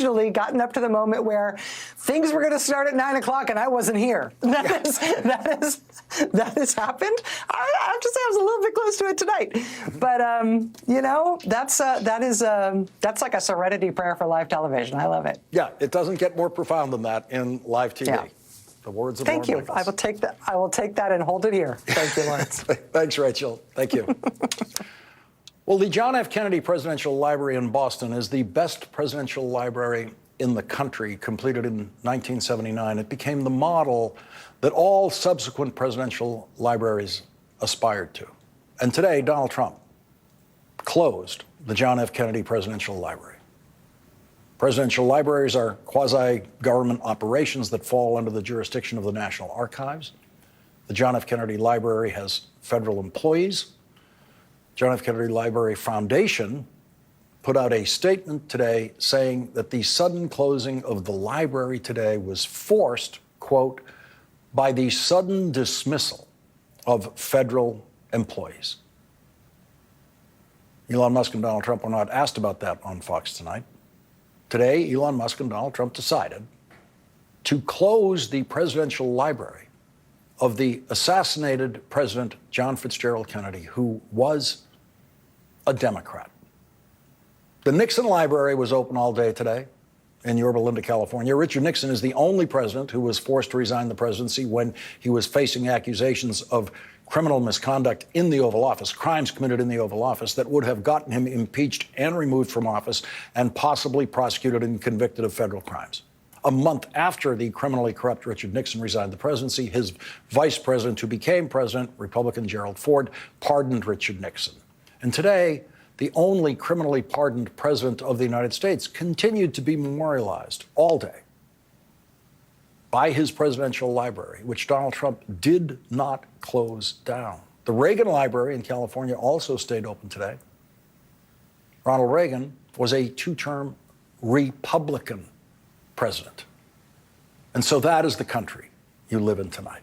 gotten up to the moment where things were going to start at 9 o'clock and I wasn't here. That has happened. I have to say I was a little bit close to it tonight. But, you know, that's like a serenity prayer for live television. I love it. Yeah, it doesn't get more profound than that in live TV. Yeah. The words of Thank you. Michaels. I will take that. I will take that and hold it here. Thank you, Lawrence. Thanks, Rachel. Thank you. Well, the John F. Kennedy Presidential Library in Boston is the best presidential library in the country, completed in 1979. It became the model that all subsequent presidential libraries aspired to. And today, Donald Trump closed the John F. Kennedy Presidential Library. Presidential libraries are quasi-government operations that fall under the jurisdiction of the National Archives. The John F. Kennedy Library has federal employees. John F. Kennedy Library Foundation put out a statement today saying that the sudden closing of the library today was forced, quote, by the sudden dismissal of federal employees. Elon Musk and Donald Trump were not asked about that on Fox Tonight. Today, Elon Musk and Donald Trump decided to close the presidential library of the assassinated President John Fitzgerald Kennedy, who was a Democrat. The Nixon Library was open all day today in Yorba Linda, California. Richard Nixon is the only president who was forced to resign the presidency when he was facing accusations of criminal misconduct in the Oval Office, crimes committed in the Oval Office that would have gotten him impeached and removed from office and possibly prosecuted and convicted of federal crimes. A month after the criminally corrupt Richard Nixon resigned the presidency, his vice president, who became president, Republican Gerald Ford, pardoned Richard Nixon. And today, the only criminally pardoned president of the United States continued to be memorialized all day by his presidential library, which Donald Trump did not close down. The Reagan Library in California also stayed open today. Ronald Reagan was a two-term Republican president. And so that is the country you live in tonight.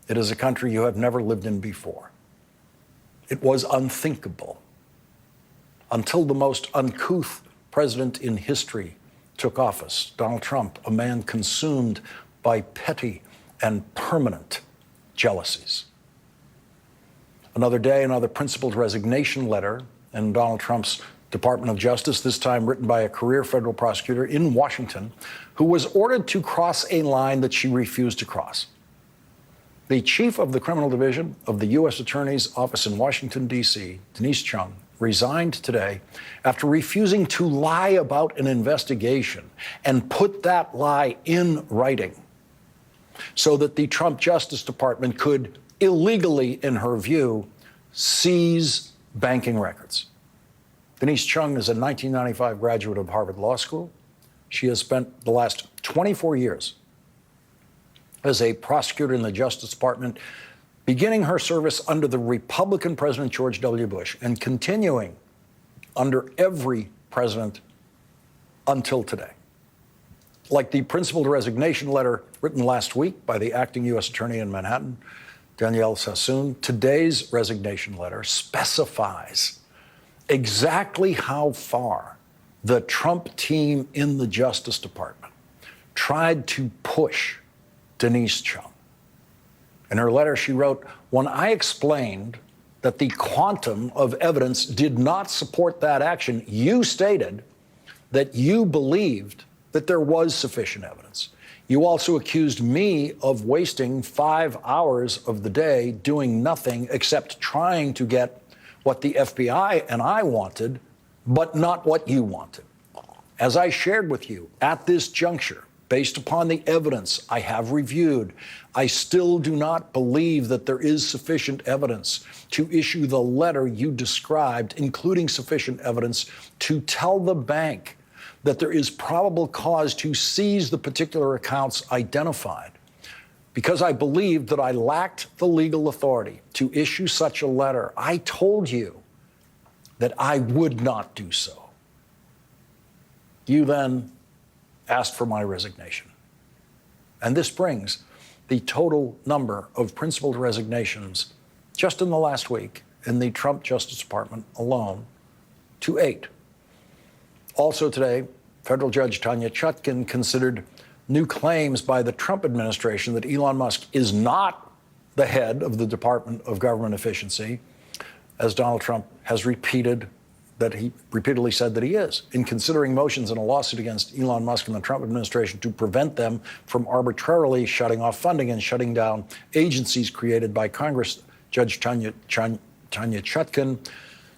It is a country you have never lived in before. It was unthinkable until the most uncouth president in history took office, Donald Trump, a man consumed by petty and permanent jealousies. Another day, another principled resignation letter in Donald Trump's Department of Justice, this time written by a career federal prosecutor in Washington, who was ordered to cross a line that she refused to cross. The chief of the criminal division of the U.S. Attorney's Office in Washington, D.C., Denise Chung, resigned today after refusing to lie about an investigation and put that lie in writing so that the Trump Justice Department could illegally, in her view, seize banking records. Denise Chung is a 1995 graduate of Harvard Law School. She has spent the last 24 years as a prosecutor in the Justice Department, beginning her service under the Republican President George W. Bush and continuing under every president until today. Like the principled resignation letter written last week by the acting U.S. Attorney in Manhattan, Danielle Sassoon, today's resignation letter specifies exactly how far the Trump team in the Justice Department tried to push Denise Chung. In her letter, she wrote, "When I explained that the quantum of evidence did not support that action, you stated that you believed that there was sufficient evidence. You also accused me of wasting 5 hours of the day doing nothing except trying to get what the FBI and I wanted, but not what you wanted. As I shared with you at this juncture, based upon the evidence I have reviewed, I still do not believe that there is sufficient evidence to issue the letter you described, including sufficient evidence to tell the bank that there is probable cause to seize the particular accounts identified. Because I believed that I lacked the legal authority to issue such a letter, I told you that I would not do so. You then asked for my resignation. And this brings the total number of principled resignations just in the last week in the Trump Justice Department alone to 8. Also today, Federal Judge Tanya Chutkan considered new claims by the Trump administration that Elon Musk is not the head of the Department of Government Efficiency, as Donald Trump has repeatedly said that he is. In considering motions in a lawsuit against Elon Musk and the Trump administration to prevent them from arbitrarily shutting off funding and shutting down agencies created by Congress, Judge Tanya Chutkan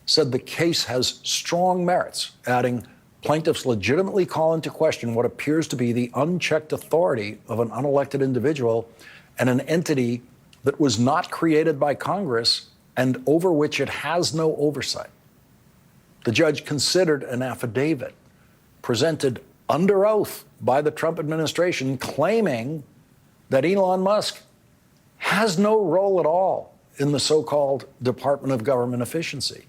said the case has strong merits, adding, plaintiffs legitimately call into question what appears to be the unchecked authority of an unelected individual and an entity that was not created by Congress and over which it has no oversight. The judge considered an affidavit presented under oath by the Trump administration claiming that Elon Musk has no role at all in the so-called Department of Government Efficiency.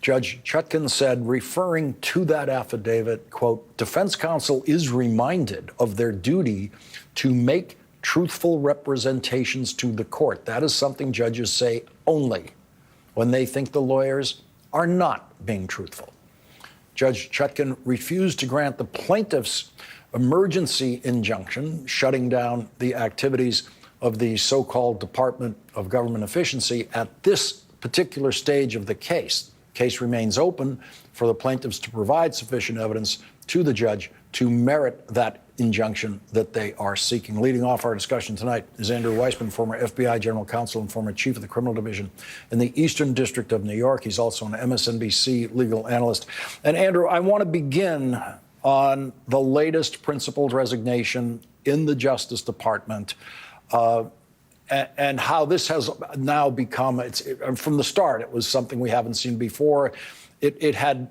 Judge Chutkan said, referring to that affidavit, quote, defense counsel is reminded of their duty to make truthful representations to the court. That is something judges say only when they think the lawyers are not being truthful. Judge Chutkan refused to grant the plaintiff's emergency injunction, shutting down the activities of the so-called Department of Government Efficiency at this particular stage of the case. The case remains open for the plaintiffs to provide sufficient evidence to the judge to merit that injunction that they are seeking. Leading off our discussion tonight is Andrew Weissman, former FBI General Counsel and former Chief of the Criminal Division in the Eastern District of New York. He's also an MSNBC legal analyst. And Andrew, I want to begin on the latest principled resignation in the Justice Department and how this has now become, from the start, it was something we haven't seen before. It had